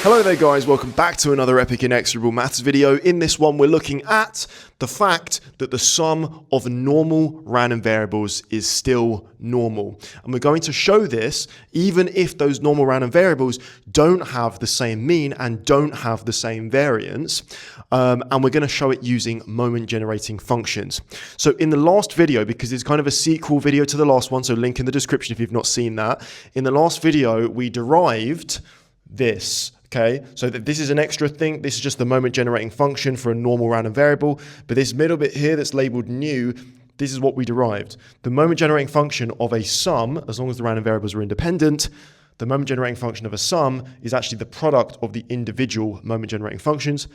Hello there guys, welcome back to another epic inexorable maths video. In this one we're looking at the fact that the sum of normal random variables is still normal. And we're going to show this even if those normal random variables don't have the same mean and don't have the same variance. And we're going to show it using moment generating functions. So in the last video, because it's kind of a sequel video to the last one, so link in the description if you've not seen that. In the last video we derived this. Okay, so this is an extra thing. This is just the moment generating function for a normal random variable. But this middle bit here that's labeled new, this is what we derived. The moment generating function of a sum, as long as the random variables are independent, the moment generating function of a sum is actually the product of the individual moment generating functions.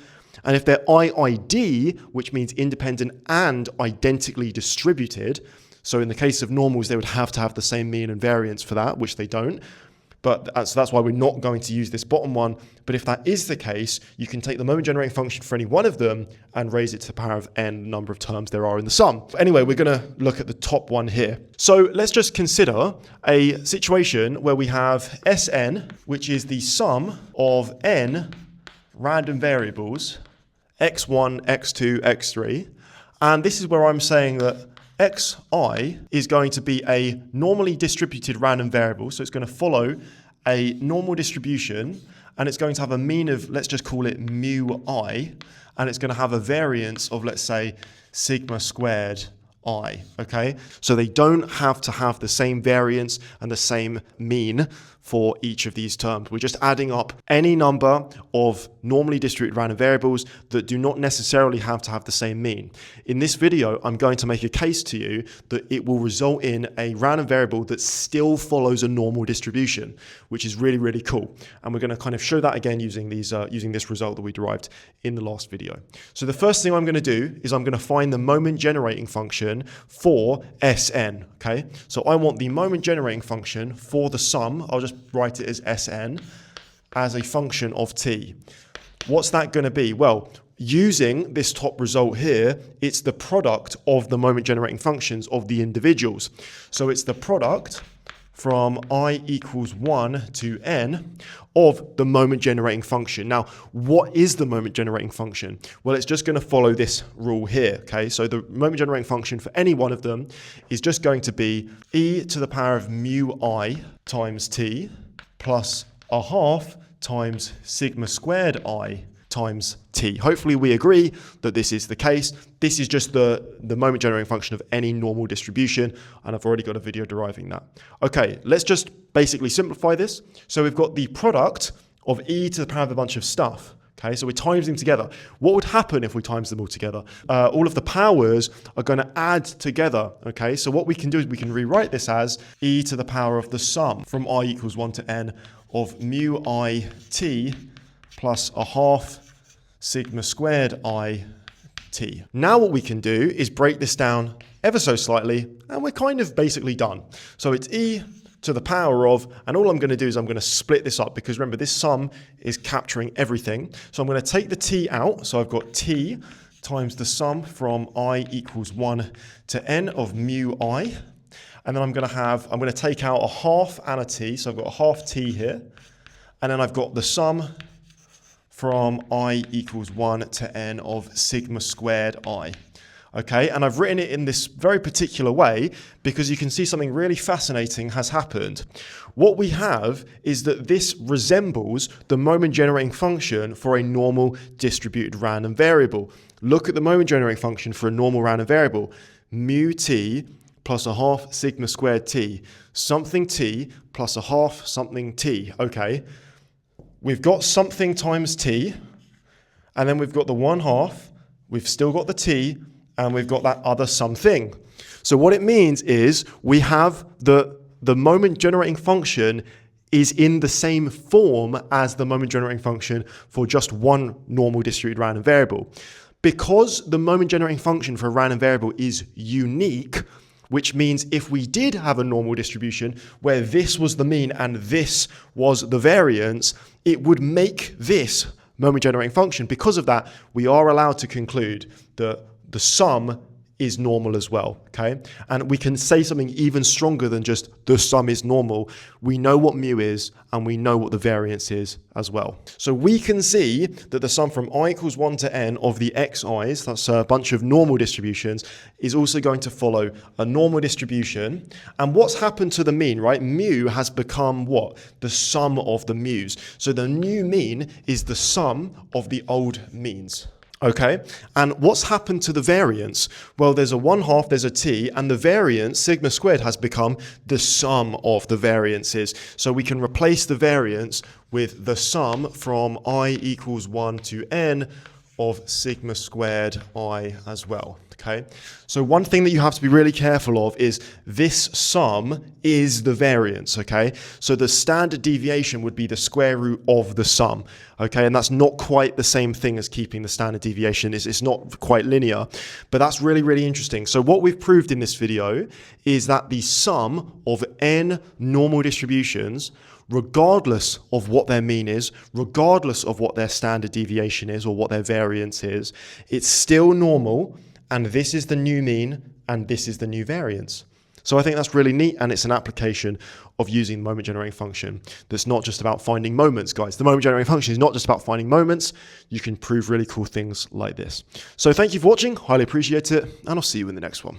And if they're IID, which means independent and identically distributed, so in the case of normals, they would have to have the same mean and variance for that, which they don't. But so that's why we're not going to use this bottom one. But if that is the case, you can take the moment generating function for any one of them and raise it to the power of n, the number of terms there are in the sum. Anyway, we're going to look at the top one here. So let's just consider a situation where we have Sn, which is the sum of n random variables, x1, x2, x3. And this is where I'm saying that xi is going to be a normally distributed random variable. So it's going to follow a normal distribution and it's going to have a mean of, let's just call it mu I, and it's going to have a variance of, let's say, sigma squared I, okay? So they don't have to have the same variance and the same mean for each of these terms. We're just adding up any number of normally distributed random variables that do not necessarily have to have the same mean. In this video, I'm going to make a case to you that it will result in a random variable that still follows a normal distribution, which is really, really cool. And we're going to kind of show that again using these, using this result that we derived in the last video. So the first thing I'm going to do is I'm going to find the moment generating function for Sn, okay? So I want the moment generating function for the sum, I'll just write it as Sn, as a function of t. What's that going to be? Well, using this top result here, it's the product of the moment generating functions of the individuals. So it's the product from I equals 1 to n of the moment generating function. Now, what is the moment generating function? Well, it's just going to follow this rule here, okay? So the moment generating function for any one of them is just going to be e to the power of mu I times t plus a half times sigma squared I times t. Hopefully we agree that this is the case. This is just the moment generating function of any normal distribution, and I've already got a video deriving that. Okay, let's just basically simplify this. So we've got the product of e to the power of a bunch of stuff. Okay, so we're times them together. What would happen if we times them all together? All of the powers are going to add together. Okay, so what we can do is we can rewrite this as e to the power of the sum from I equals 1 to n of mu I t plus a half sigma squared I t. Now what we can do is break this down ever so slightly, and we're kind of basically done. So it's e to the power of, and all I'm going to do is I'm going to split this up, because remember this sum is capturing everything. So I'm going to take the t out, so I've got t times the sum from I equals 1 to n of mu I, and then I'm going to take out a half and a t, so I've got a half t here, and then I've got the sum from I equals 1 to n of sigma squared I. Okay, and I've written it in this very particular way because you can see something really fascinating has happened. What we have is that this resembles the moment generating function for a normal distributed random variable. Look at the moment generating function for a normal random variable. Mu t plus a half sigma squared t. Something t plus a half something t. Okay. We've got something times t, and then we've got the 1/2, we've still got the t, and we've got that other something. So what it means is we have the moment generating function is in the same form as the moment generating function for just one normal distributed random variable. Because the moment generating function for a random variable is unique, which means if we did have a normal distribution where this was the mean and this was the variance, it would make this moment generating function. Because of that, we are allowed to conclude that the sum is normal as well, okay? And we can say something even stronger than just the sum is normal. We know what mu is, and we know what the variance is as well. So we can see that the sum from I equals 1 to n of the xi's, that's a bunch of normal distributions, is also going to follow a normal distribution. And what's happened to the mean, right? Mu has become what? The sum of the mu's. So the new mean is the sum of the old means. Okay, and what's happened to the variance? Well, there's a 1/2, there's a t, and the variance, sigma squared, has become the sum of the variances. So we can replace the variance with the sum from I equals 1 to n of sigma squared I as well. Okay, so one thing that you have to be really careful of is this sum is the variance, okay? So the standard deviation would be the square root of the sum, okay? And that's not quite the same thing as keeping the standard deviation. It's not quite linear, but that's really, really interesting. So what we've proved in this video is that the sum of n normal distributions, regardless of what their mean is, regardless of what their standard deviation is or what their variance is, it's still normal. And this is the new mean, and this is the new variance. So I think that's really neat, and it's an application of using the moment generating function that's not just about finding moments, guys. The moment generating function is not just about finding moments. You can prove really cool things like this. So thank you for watching. Highly appreciate it, and I'll see you in the next one.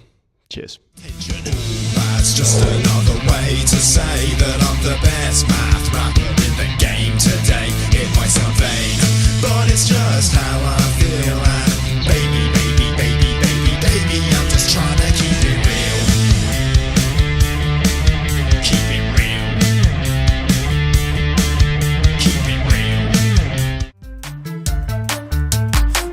Cheers. That's just another way to say that I'm the best math rapper in the game today. It might sound vain, but it's just how I feel. And baby, I'm just trying to keep it real. Keep it real. Keep it real.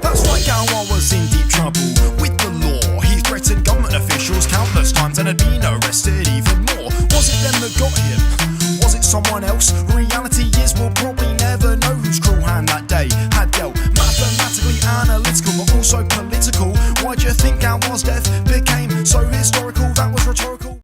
That's right, Gowon was in deep trouble with the law. He threatened government officials countless times and had been arrested even more. Was it them that got him? Was it someone else? Reality